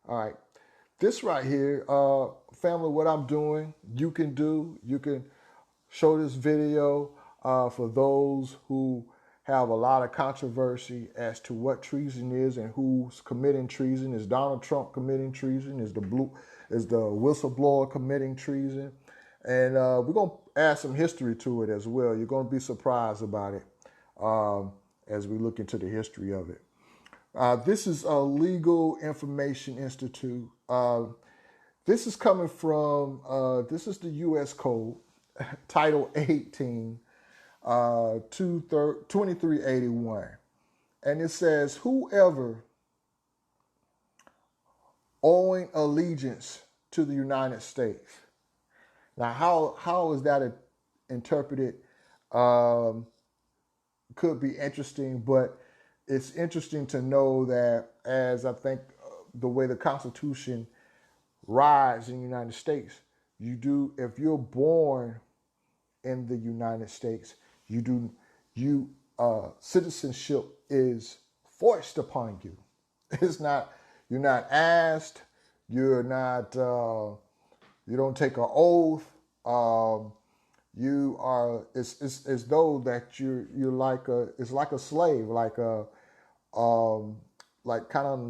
All right. This right here, family, what I'm doing, you can do. You can show this video for those who have a lot of controversy as to what treason is and who's committing treason. Is Donald Trump committing treason? Is the whistleblower committing treason? And we're gonna add some history to it as well. You're gonna be surprised about it as we look into the history of it. This is a Legal Information Institute. This is coming from, this is the U.S. Code, Title 18, 2381. And it says, whoever owing allegiance to the United States. Now, how is that interpreted? Could be interesting, but it's interesting to know that as I think the way the Constitution rides in the United States, you do, if you're born in the United States, citizenship is forced upon you. It's not, you're not asked, you're not, you don't take an oath. You are, it's as though that you're like it's like a slave, like kind of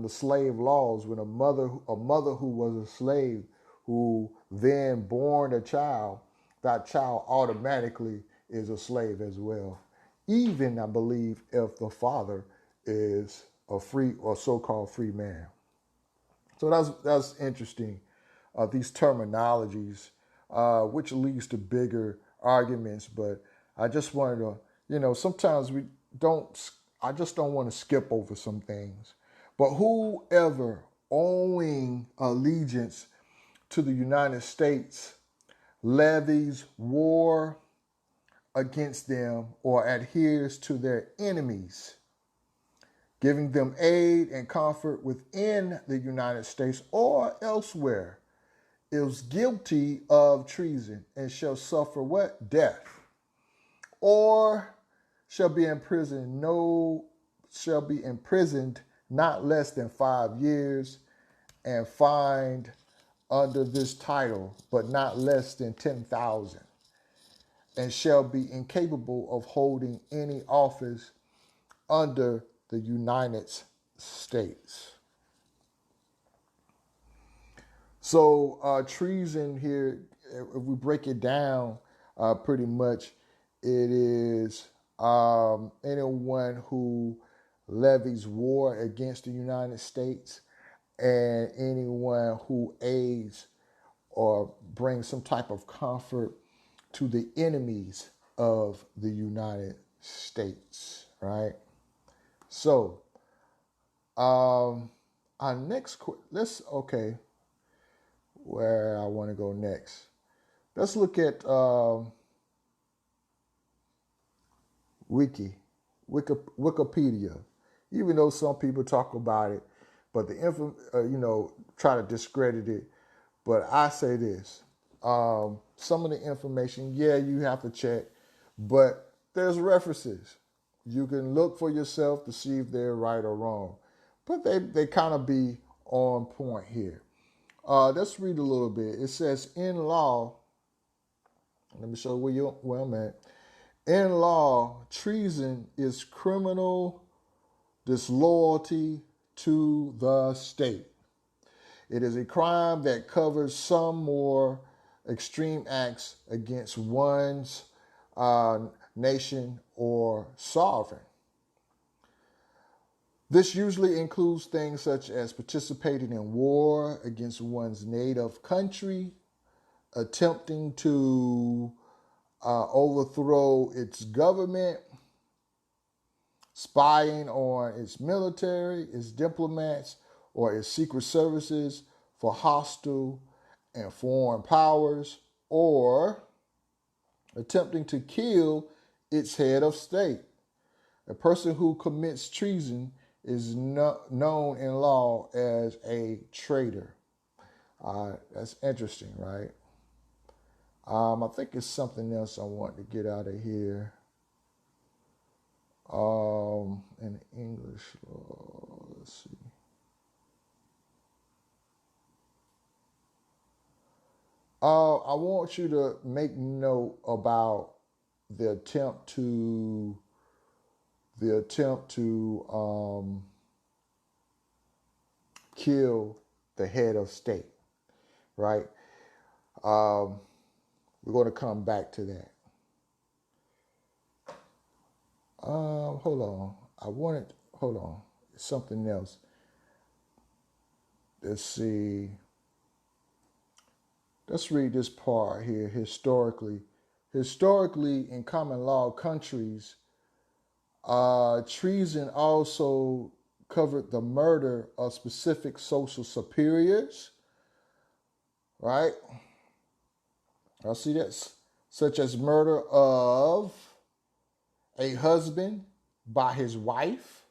the slave laws when a mother who was a slave who then born a child, that child automatically is a slave as well. Even I believe if the father is a free or so-called free man. So that's interesting. These terminologies, which leads to bigger arguments. But I just wanted to, sometimes we don't. I just don't want to skip over some things. But whoever owing allegiance to the United States levies war against them or adheres to their enemies, giving them aid and comfort within the United States or elsewhere, is guilty of treason and shall suffer what? Death. Or shall be imprisoned not less than 5 years and fined under this title, but not less than 10,000, and shall be incapable of holding any office under the United States. So treason here, if we break it down, pretty much it is anyone who levies war against the United States and anyone who aids or brings some type of comfort to the enemies of the United States, right? So, our next, where I want to go next. Let's look at Wikipedia. Even though some people talk about it, but try to discredit it. But I say this: some of the information, yeah, you have to check, but there's references. You can look for yourself to see if they're right or wrong, but they kind of be on point here. Let's read a little bit. It says, in law, let me show where I'm at. In law, treason is criminal disloyalty to the state. It is a crime that covers some more extreme acts against one's nation or sovereign. This usually includes things such as participating in war against one's native country, attempting to overthrow its government, spying on its military, its diplomats, or its secret services for hostile and foreign powers, or attempting to kill its head of state. A person who commits treason is known in law as a traitor. That's interesting, right? I think it's something else I want to get out of here. In English law, let's see. I want you to make note about the attempt to kill the head of state, right? Um, we're going to come back to that. Hold on. Hold on. Something else. Let's see. Let's read this part here. Historically, in common law countries, treason also covered the murder of specific social superiors, right? I see that, such as murder of a husband by his wife,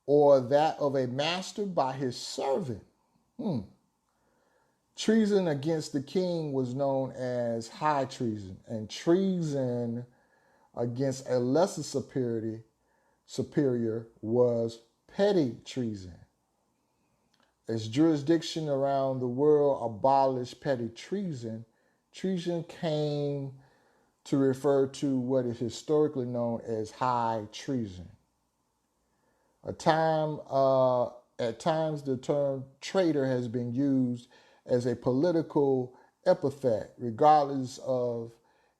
or that of a master by his servant. Treason against the king was known as high treason, and treason against a lesser superior was petty treason. As jurisdiction around the world abolished petty treason, treason came to refer to what is historically known as high treason. At times, the term traitor has been used as a political epithet, regardless of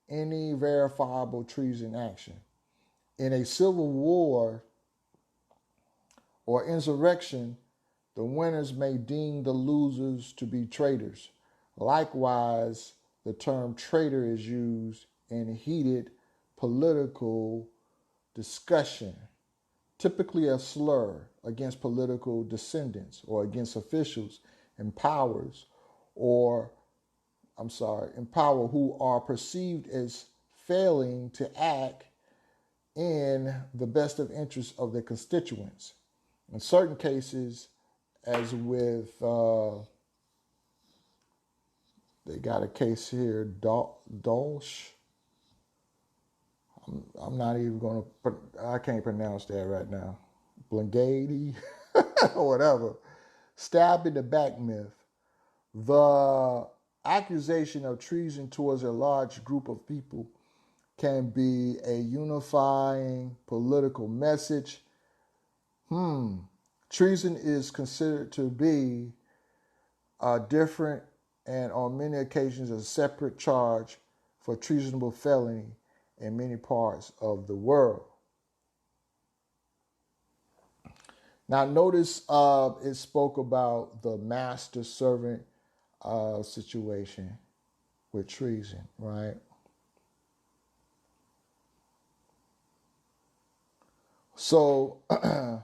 any verifiable treason action. In a civil war or insurrection, the winners may deem the losers to be traitors. Likewise, the term traitor is used in heated political discussion, typically a slur against political descendants or against officials in power who are perceived as failing to act in the best of interests of their constituents. In certain cases, as with, they got a case here, Dolch. I'm not even going to, I can't pronounce that right now. Blingady, or whatever. Stabbed in the back myth. The accusation of treason towards a large group of people can be a unifying political message. Treason is considered to be different and on many occasions a separate charge for treasonable felony in many parts of the world. Now notice it spoke about the master-servant situation with treason, right? So the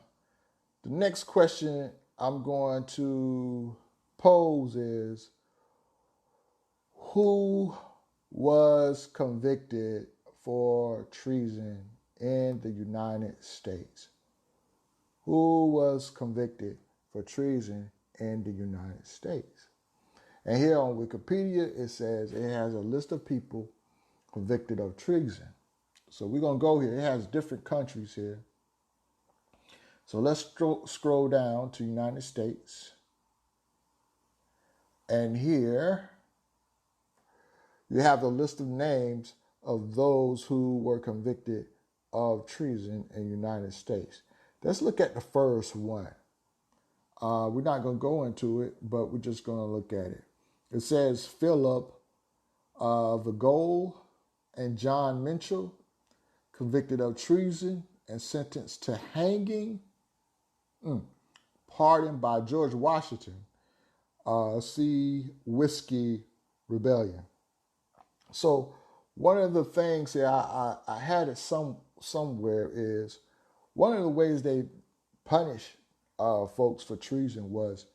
next question I'm going to pose is, who was convicted for treason in the United States? Who was convicted for treason in the United States? And here on Wikipedia, it says it has a list of people convicted of treason. So we're going to go here. It has different countries here. So let's scroll down to United States. And here you have the list of names of those who were convicted of treason in the United States. Let's look at the first one. We're not going to go into it, but we're just going to look at it. It says Philip Vigol and John Mitchell, convicted of treason and sentenced to hanging, pardoned by George Washington. See Whiskey Rebellion. So one of the things that I had it somewhere is one of the ways they punish folks for treason was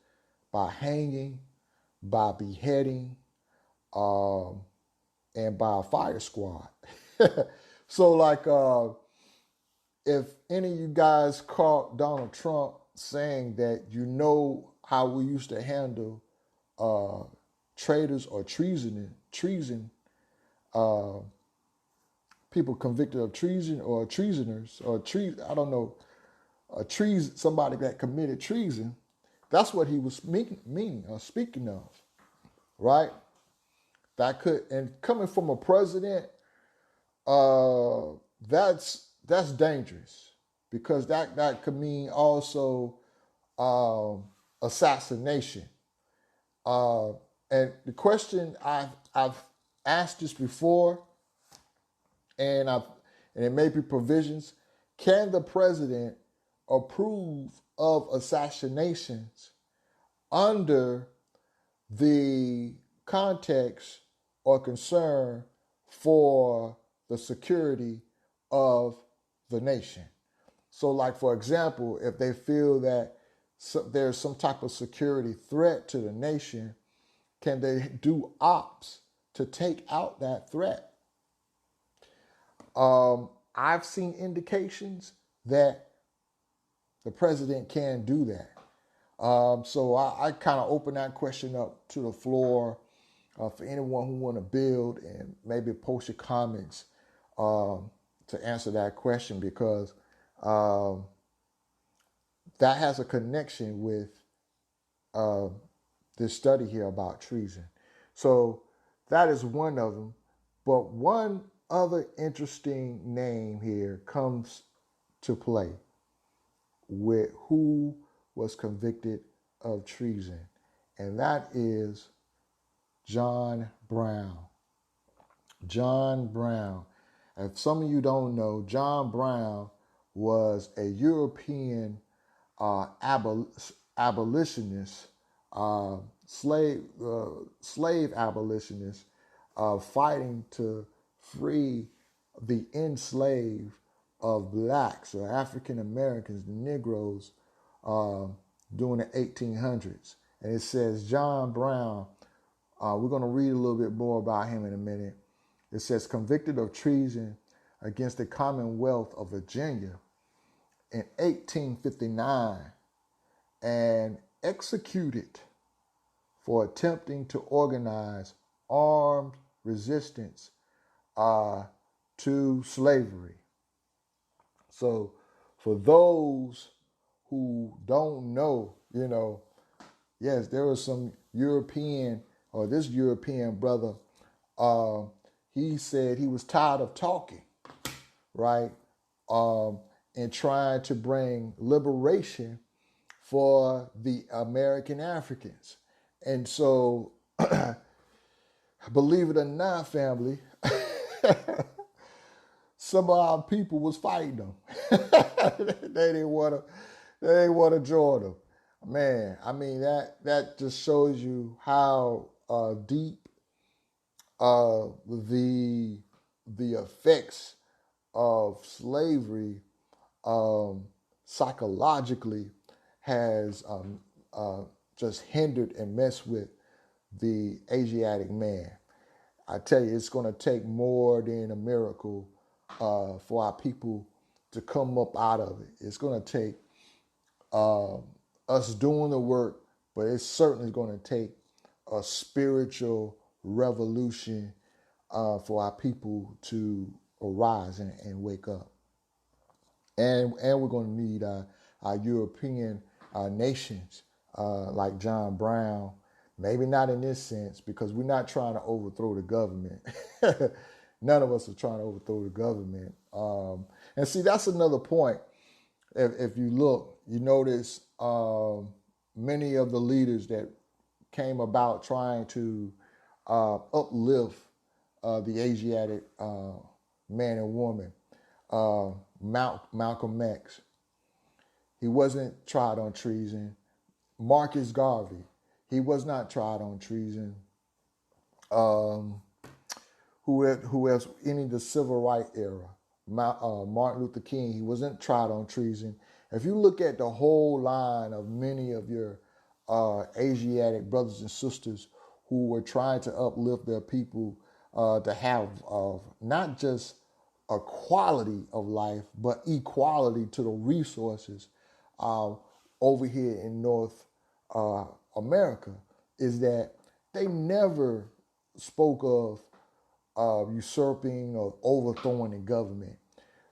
by hanging, by beheading, and by a fire squad. So like if any of you guys caught Donald Trump saying that you know how we used to handle traitors or treason, people convicted of treason or treasoners or somebody that committed treason. That's what he was meaning or speaking of, right? That could, and coming from a president, uh, that's dangerous because that could mean also assassination. Uh, and the question I've asked this before, and I've and it may be provisions. Can the president approve of assassinations under the context or concern for the security of the nation? So, like for example, if they feel that there's some type of security threat to the nation, can they do ops to take out that threat? I've seen indications that the president can do that. So I kind of open that question up to the floor for anyone who want to build and maybe post your comments to answer that question, because um, that has a connection with uh, this study here about treason. So that is one of them. But one other interesting name here comes to play with who was convicted of treason, and that is John Brown. John Brown. If some of you don't know, John Brown was a European abolitionist, uh, slave abolitionist, fighting to free the enslaved of blacks or African Americans, the Negroes, uh, during the 1800s. And it says John Brown, we're going to read a little bit more about him in a minute. It says, convicted of treason against the Commonwealth of Virginia in 1859 and executed for attempting to organize armed resistance to slavery. So for those who don't know, yes, there was some European, or this European brother, uh, he said he was tired of talking, right? And trying to bring liberation for the American Africans. And so, believe it or not, family, some of our people was fighting them. They didn't want to. They didn't want to join them. Man, I mean that just shows you how deep the effects of slavery psychologically has just hindered and messed with the Asiatic man. I tell you, it's going to take more than a miracle for our people to come up out of it. It's going to take us doing the work, but it's certainly going to take a spiritual revolution for our people to arise and wake up. And we're going to need our European nations like John Brown. Maybe not in this sense, because we're not trying to overthrow the government. None of us are trying to overthrow the government. And see, that's another point. If you look, you notice many of the leaders that came about trying to uplift the Asiatic man and woman. Malcolm X, he wasn't tried on treason. Marcus Garvey, he was not tried on treason. Who else? Any of the civil rights era, Martin Luther King, he wasn't tried on treason. If you look at the whole line of many of your Asiatic brothers and sisters who were trying to uplift their people to have not just a quality of life, but equality to the resources over here in North America, is that they never spoke of usurping or overthrowing the government.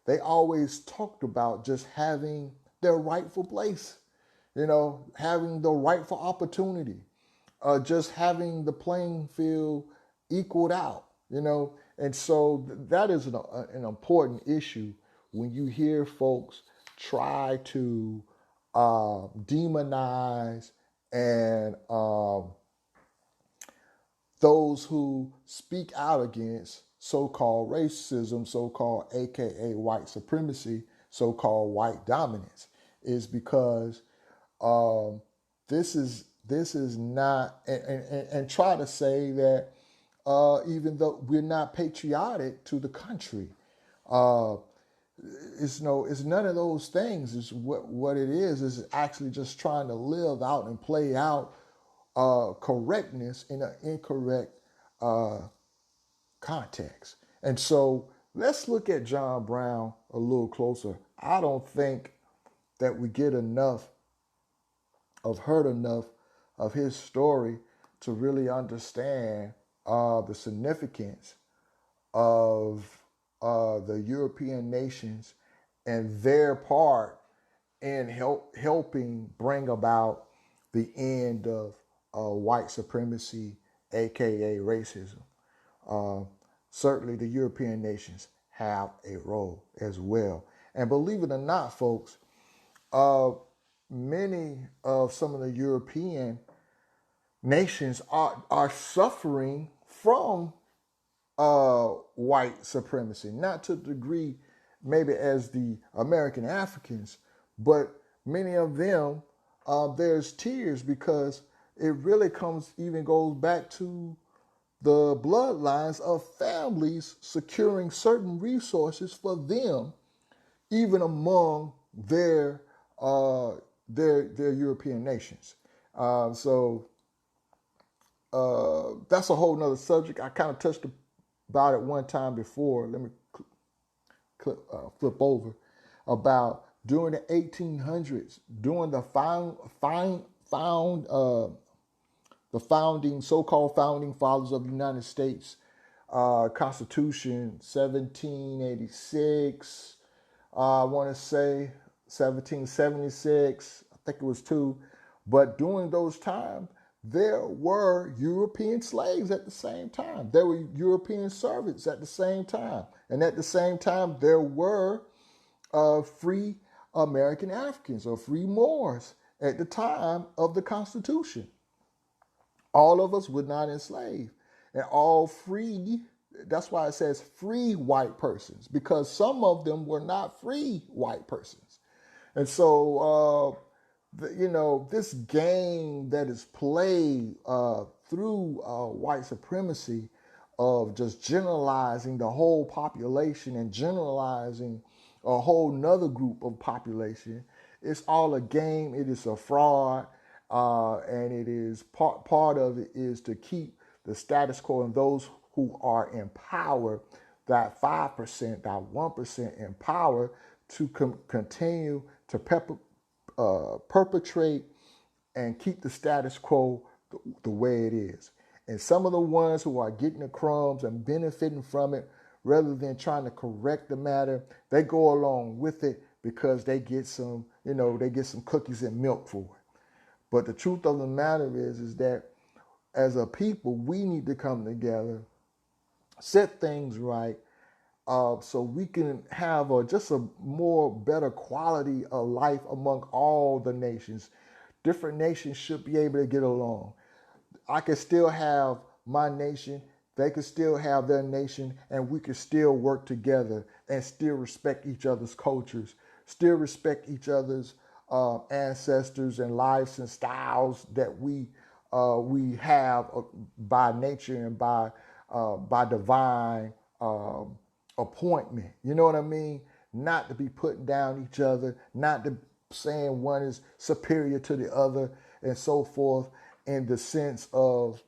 They always talked about just having their rightful place, having the rightful opportunity, just having the playing field equaled out, and so that is an important issue when you hear folks try to demonize and those who speak out against so-called racism, so-called AKA white supremacy, so-called white dominance, is because um, this is not, and try to say that even though we're not patriotic to the country, uh, it's none of those things. It's what it is actually just trying to live out and play out correctness in an incorrect uh, context. And so let's look at John Brown a little closer. I don't think that we get enough heard enough of his story to really understand the significance of the European nations and their part in helping bring about the end of white supremacy, aka racism. Uh, Certainly, the European nations have a role as well. And believe it or not, folks, uh, many of some of the European nations are suffering from white supremacy, not to the degree maybe as the American Africans, but many of them, there's tears because it really goes back to the bloodlines of families securing certain resources for them, even among uh, their European nations. So that's a whole nother subject. I kind of touched about it one time before. Let me flip over about during the 1800s, during the the founding, so-called founding fathers of the United States, Constitution 1786, I want to say 1776, I think it was two. But during those times, there were European slaves at the same time. There were European servants at the same time. And at the same time, there were free American Africans or free Moors at the time of the Constitution. All of us were not enslaved and all free. That's why it says free white persons, because some of them were not free white persons. And so, this game that is played through white supremacy of just generalizing the whole population and generalizing a whole nother group of population, it's all a game. It is a fraud. And it is part of it is to keep the status quo and those who are in power, that 5%, that 1% in power, to continue to perpetrate and keep the status quo the way it is. And some of the ones who are getting the crumbs and benefiting from it, rather than trying to correct the matter, they go along with it because they get some cookies and milk for it. But the truth of the matter is that as a people, we need to come together, set things right, so we can have just a more better quality of life among all the nations. Different nations should be able to get along. I can still have my nation, they could still have their nation, and we could still work together and still respect each other's cultures, still respect each other's ancestors and lives and styles that we have by nature and by divine appointment. You know what I mean? Not to be putting down each other, not to saying one is superior to the other, and so forth, in the sense of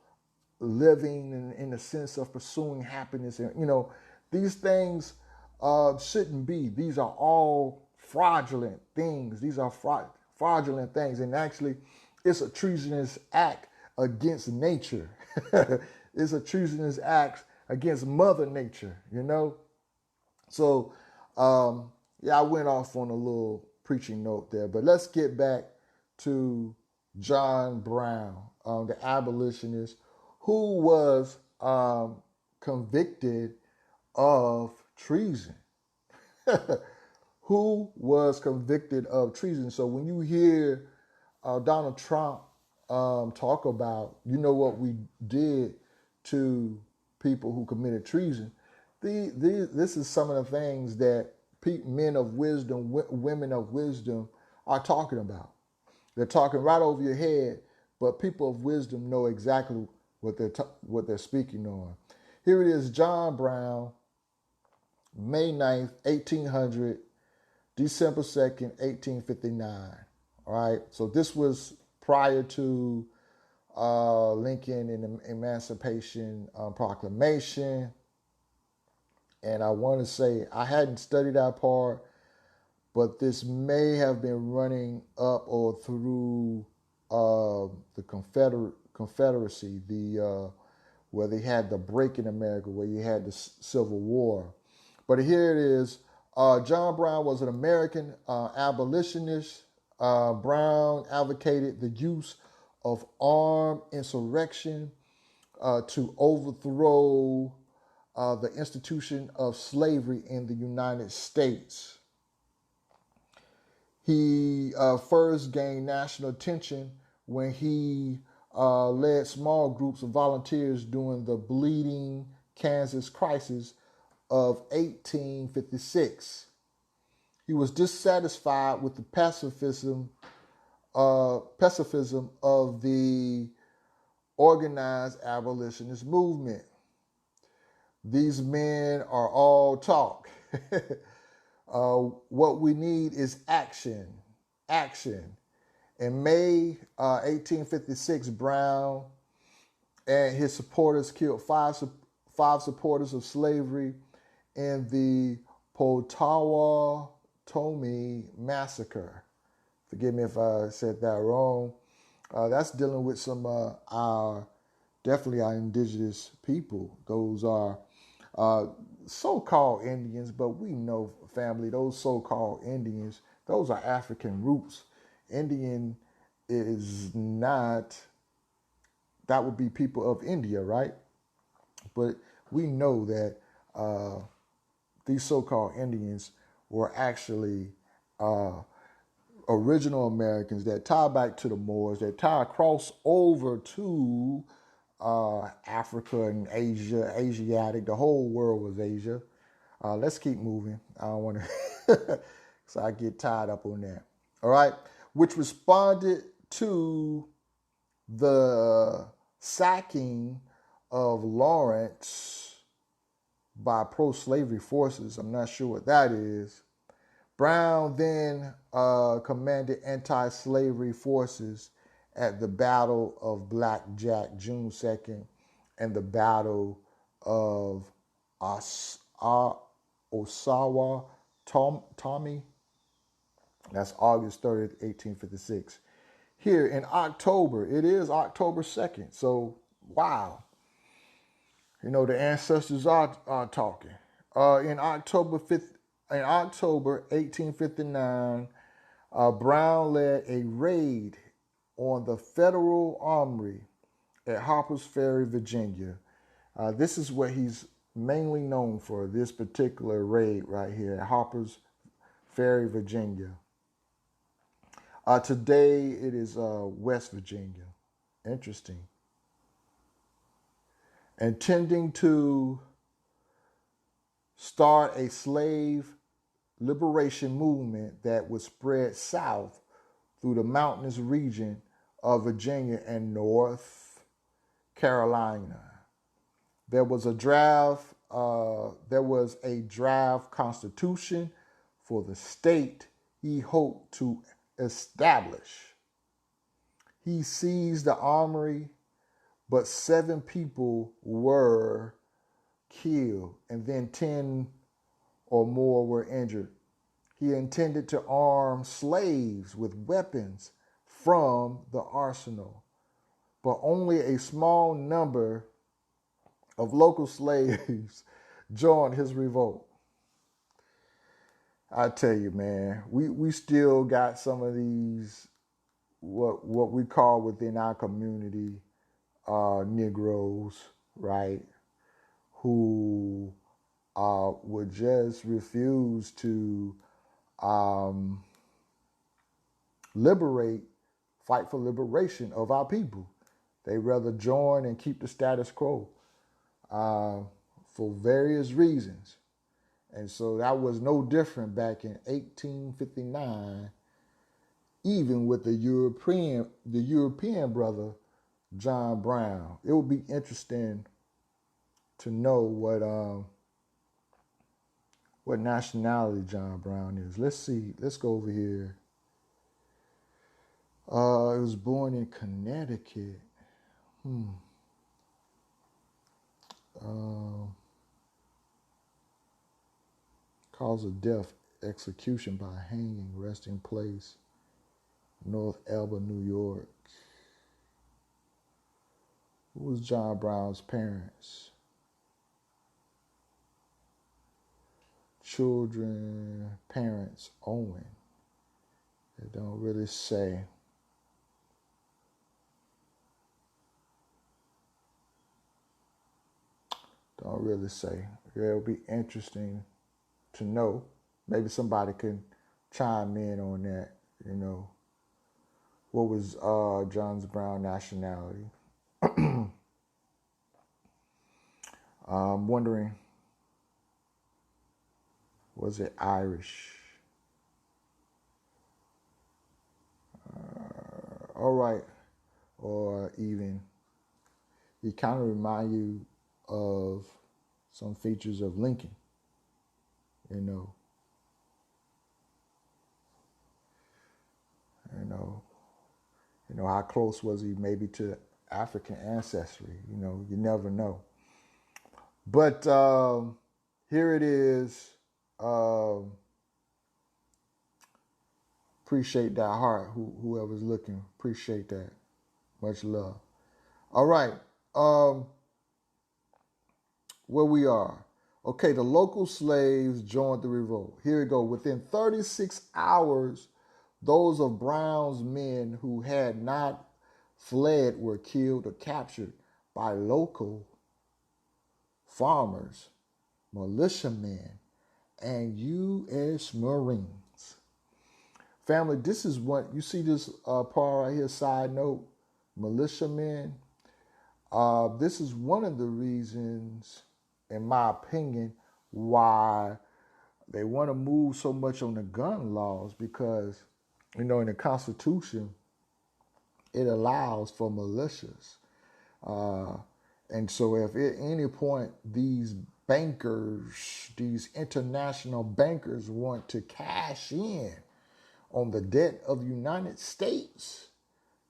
living and in the sense of pursuing happiness. And these things shouldn't be. These are all fraudulent things. These are fraudulent things. And actually, it's a treasonous act against nature. It's a treasonous act against Mother Nature, So, I went off on a little preaching note there. But let's get back to John Brown, the abolitionist, who was convicted of treason. Who was convicted of treason? So when you hear Donald Trump talk about, you know what we did to people who committed treason, this is some of the things that men of wisdom, women of wisdom are talking about. They're talking right over your head, but people of wisdom know exactly what they're speaking on. Here it is, John Brown, May 9th, 1800, December 2nd, 1859. All right, so this was prior to Lincoln and the Emancipation Proclamation. And I want to say, I hadn't studied that part, but this may have been running up or through the Confederacy, where they had the break in America, where you had the Civil War. But here it is. John Brown was an American abolitionist. Brown advocated the use of armed insurrection to overthrow the institution of slavery in the United States. He first gained national attention when he led small groups of volunteers during the Bleeding Kansas crisis of 1856. He was dissatisfied with the pacifism of the organized abolitionist movement. These men are all talk. What we need is action. Action. In May 1856, Brown and his supporters killed five supporters of slavery in the Potawatomi massacre. Forgive me if I said that wrong. That's dealing with some definitely our indigenous people. Those are so-called Indians, but we know, family, those so-called Indians, those are African roots. Indian is not, that would be people of India, right? But we know that these so-called Indians were actually original Americans that tie back to the Moors, that tie across over to Africa and Asia, Asiatic. The whole world was Asia. Let's keep moving. I don't want to, so I get tied up on that. All right, which responded to the sacking of Lawrence by pro-slavery forces. I'm not sure what that is. Brown then commanded anti-slavery forces at the Battle of Black Jack, June 2nd, and the Battle of Osawa Tommy. That's August 30th, 1856. Here in October, it is October 2nd. So, wow. You know, the ancestors are talking. In October 1859, Brown led a raid on the Federal Armory at Harper's Ferry, Virginia. This is what he's mainly known for, this particular raid right here at Harper's Ferry, Virginia. Today it is West Virginia. Interesting. Intending to start a slave liberation movement that would spread south through the mountainous region of Virginia and North Carolina. There was a draft constitution for the state he hoped to establish. He seized the armory, but 7 people were killed and then 10 or more were injured. He intended to arm slaves with weapons from the arsenal, but only a small number of local slaves joined his revolt. I tell you, man, we still got some of these, what we call within our community, Negroes. right, who would just refuse to um, fight for liberation of our people. They rather join and keep the status quo uh, for various reasons. And so that was no different back in 1859, even with the European brother John Brown. It would be interesting to know what nationality John Brown is. Let's see. Let's go over here. He was born in Connecticut. Cause of death, execution by hanging, resting place, North Elba, New York. Who was John Brown's parents? Children, parents, Owen. They don't really say. Don't really say. It'll be interesting to know. Maybe somebody can chime in on that. What was John Brown nationality? I'm wondering, was it Irish? All right. Or even, he kind of remind you of some features of Lincoln, you know. How close was he maybe to African ancestry? You never know. But here it is. Appreciate that heart, whoever's looking. Appreciate that. Much love. All right. Where we are. Okay, the local slaves joined the revolt. Here we go. Within 36 hours, those of Brown's men who had not fled were killed or captured by local farmers, militiamen, and U.S. Marines. Family, this is what you see this part right here, side note, militiamen. This is one of the reasons, in my opinion, why they want to move so much on the gun laws, because, in the Constitution, it allows for militias. And so if at any point these bankers, these international bankers want to cash in on the debt of the United States,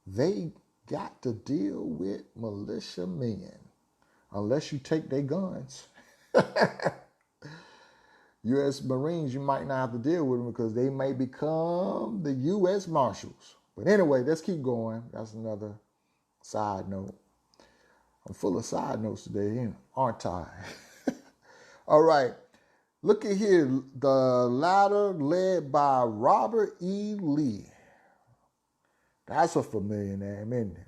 they got to deal with militiamen. Unless you take their guns. U.S. Marines, you might not have to deal with them because they may become the U.S. Marshals. But anyway, let's keep going. That's another side note. I'm full of side notes today, aren't I? All right. Look at here. The latter led by Robert E. Lee. That's a familiar name, isn't it?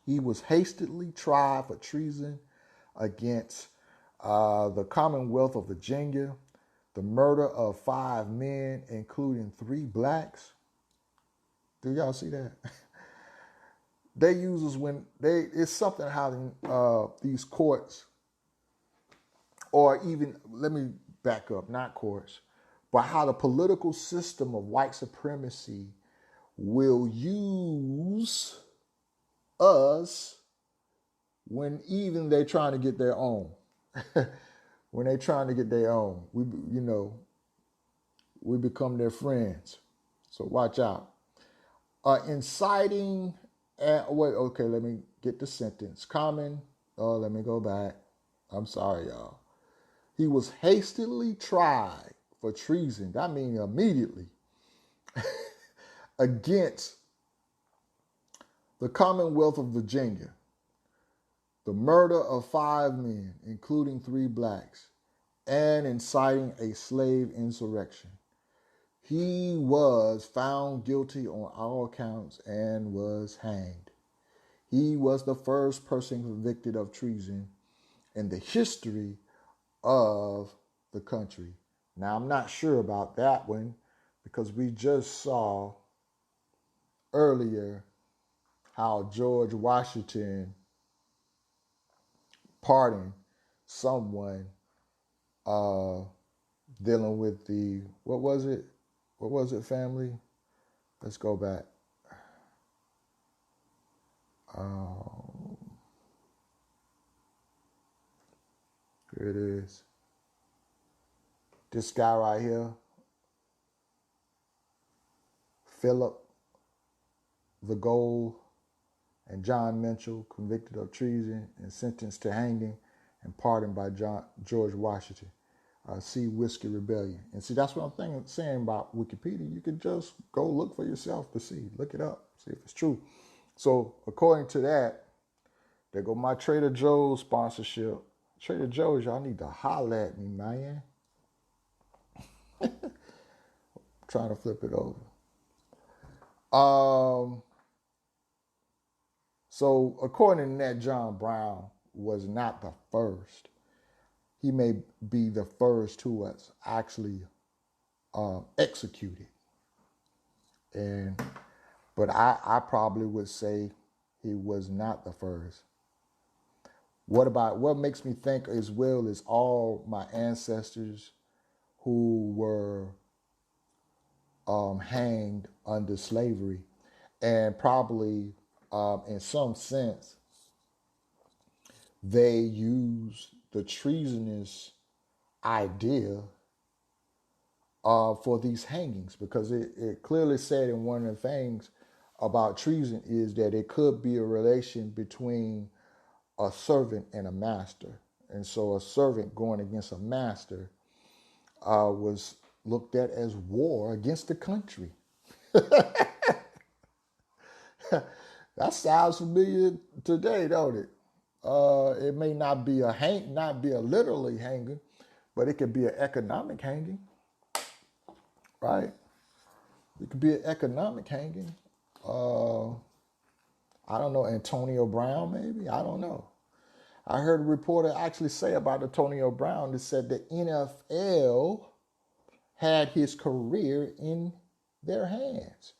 He was hastily tried for treason against the Commonwealth of Virginia, the murder of 5 men, including 3 blacks. Do y'all see that? They use this it's something how these courts, or even, let me back up, not courts, but how the political system of white supremacy will use us when even they're trying to get their own. When they're trying to get their own, we become their friends. So watch out. Inciting, okay, let me get the sentence. Let me go back. I'm sorry, y'all. He was hastily tried for treason. That means immediately. Against the Commonwealth of Virginia, the murder of 5 men, including 3 blacks, and inciting a slave insurrection. He was found guilty on all counts and was hanged. He was the first person convicted of treason in the history of the country. Now, I'm not sure about that one because we just saw earlier how George Washington pardoned someone dealing with the, what was it? What was it, family? Let's go back. Here it is. This guy right here, Philip the Gold and John Mitchell, convicted of treason and sentenced to hanging and pardoned by George Washington. See Whiskey Rebellion. And see, that's what I'm saying about Wikipedia. You can just go look for yourself to see. Look it up. See if it's true. So according to that, there go my Trader Joe's sponsorship. Trader Joe's, y'all need to holler at me, man. Trying to flip it over. So according to that, John Brown was not the first. He may be the first who was actually executed. But I probably would say he was not the first. What makes me think as well is all my ancestors who were hanged under slavery, and probably in some sense they used the treasonous idea for these hangings, because it clearly said in one of the things about treason is that it could be a relation between a servant and a master. And so a servant going against a master was looked at as war against the country. That sounds familiar today, don't it? It may not be a literally hanging, but it could be an economic hanging, right? It could be an economic hanging. I don't know, Antonio Brown maybe? I don't know. I heard a reporter actually say about Antonio Brown that said the NFL had his career in their hands.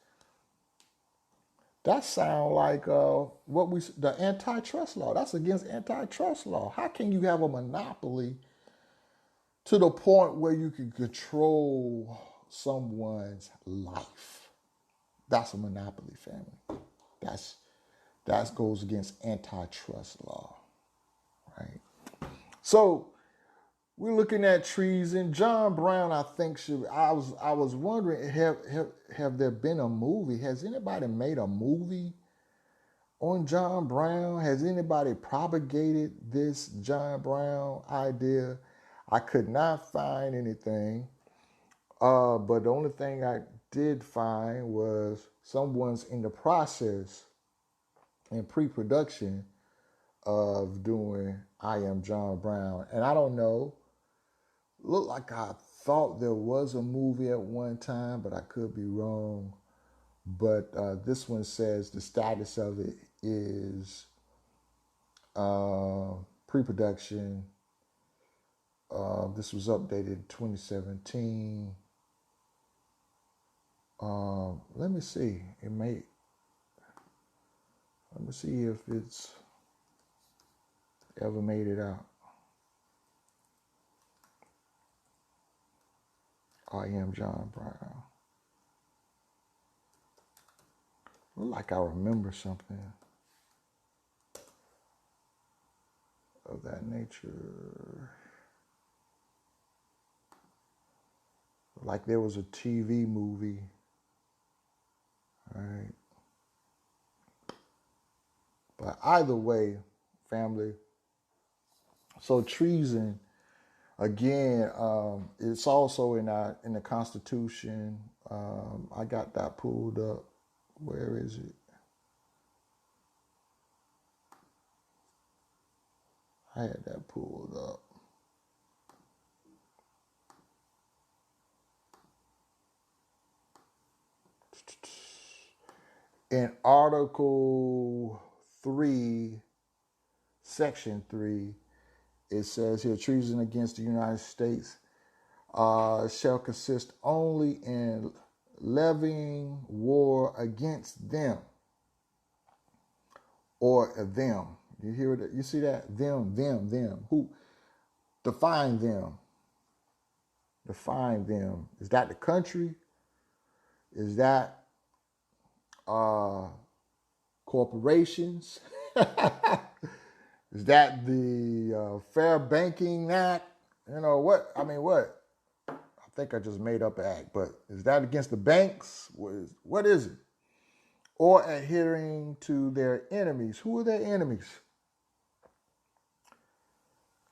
That sounds like the antitrust law. That's against antitrust law. How can you have a monopoly to the point where you can control someone's life? That's a monopoly, family. That goes against antitrust law, right? So we're looking at treason. John Brown, I think should. I was wondering, have there been a movie? Has anybody made a movie on John Brown? Has anybody propagated this John Brown idea? I could not find anything. But the only thing I did find was someone's in the process in pre-production of doing I Am John Brown. And I don't know, looked like I thought there was a movie at one time, but I could be wrong. But this one says the status of it is pre-production. This was updated in 2017. Let me see. Let me see if it's ever made it out. I Am John Brown. Look like I remember something of that nature. Like there was a TV movie. All right. But either way, family. So treason, again, it's also in the Constitution. I got that pulled up. Where is it? I had that pulled up. In Article 3, Section 3, it says here, treason against the United States shall consist only in levying war against them or them. You hear that? You see that? Them. Who? Define them. Define them. Is that the country? Is that corporations? Is that the Fair Banking Act? You know what? I mean, what? I think I just made up an act, but is that against the banks? What is it? Or adhering to their enemies. Who are their enemies?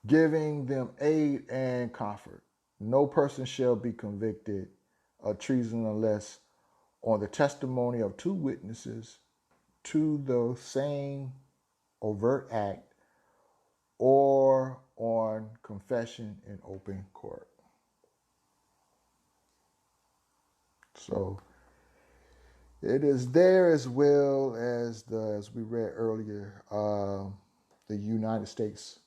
Giving them aid and comfort. No person shall be convicted of treason unless on the testimony of 2 witnesses to the same overt act or on confession in open court. So it is there, as well as as we read earlier, the United States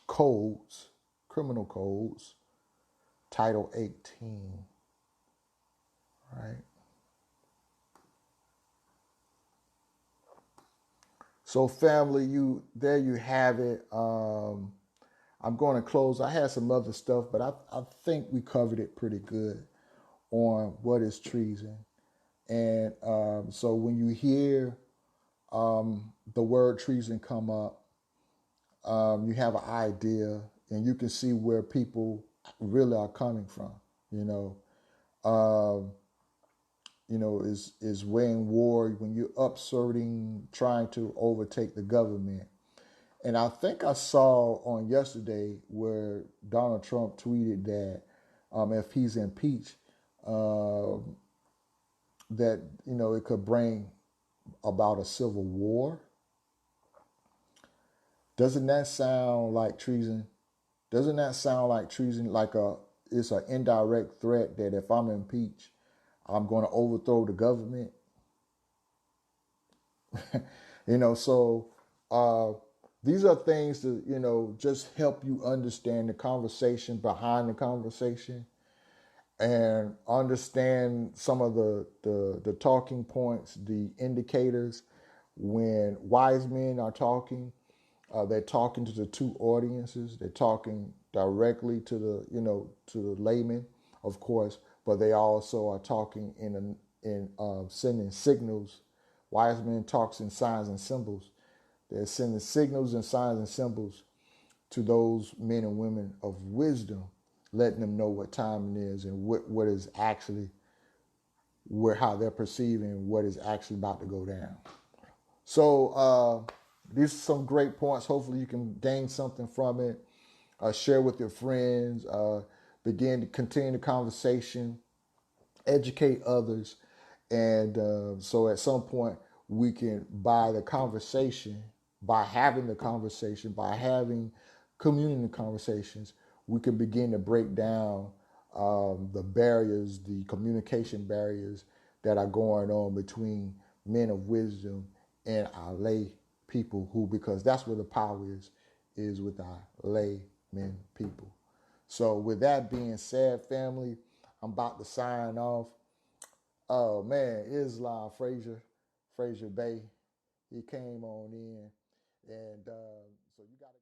codes, criminal codes, Title 18, right? So family, there you have it. I'm going to close. I had some other stuff, but I think we covered it pretty good on what is treason. And so when you hear the word treason come up, you have an idea, and you can see where people really are coming from. Is weighing war when you're upsurting, trying to overtake the government. And I think I saw on yesterday where Donald Trump tweeted that if he's impeached, that it could bring about a civil war. Doesn't that sound like treason? Doesn't that sound like treason? Like it's an indirect threat that if I'm impeached, I'm going to overthrow the government. So these are things to, just help you understand the conversation behind the conversation and understand some of the talking points, the indicators. When wise men are talking, they're talking to the 2 audiences. They're talking directly to to the layman, of course, but they also are talking in sending signals. Wise men talks in signs and symbols. They're sending signals and signs and symbols to those men and women of wisdom, letting them know what time it is and what is actually how they're perceiving what is actually about to go down. So these are some great points. Hopefully you can gain something from it. Share with your friends. Begin to continue the conversation. Educate others. And so at some point we can, by the conversation, by having the conversation, by having community conversations, we can begin to break down the barriers, the communication barriers that are going on between men of wisdom and our lay people, because that's where the power is with our lay men people. So with that being said, family, I'm about to sign off. Oh man, Islam Frazier Bay, he came on in, and so you got to.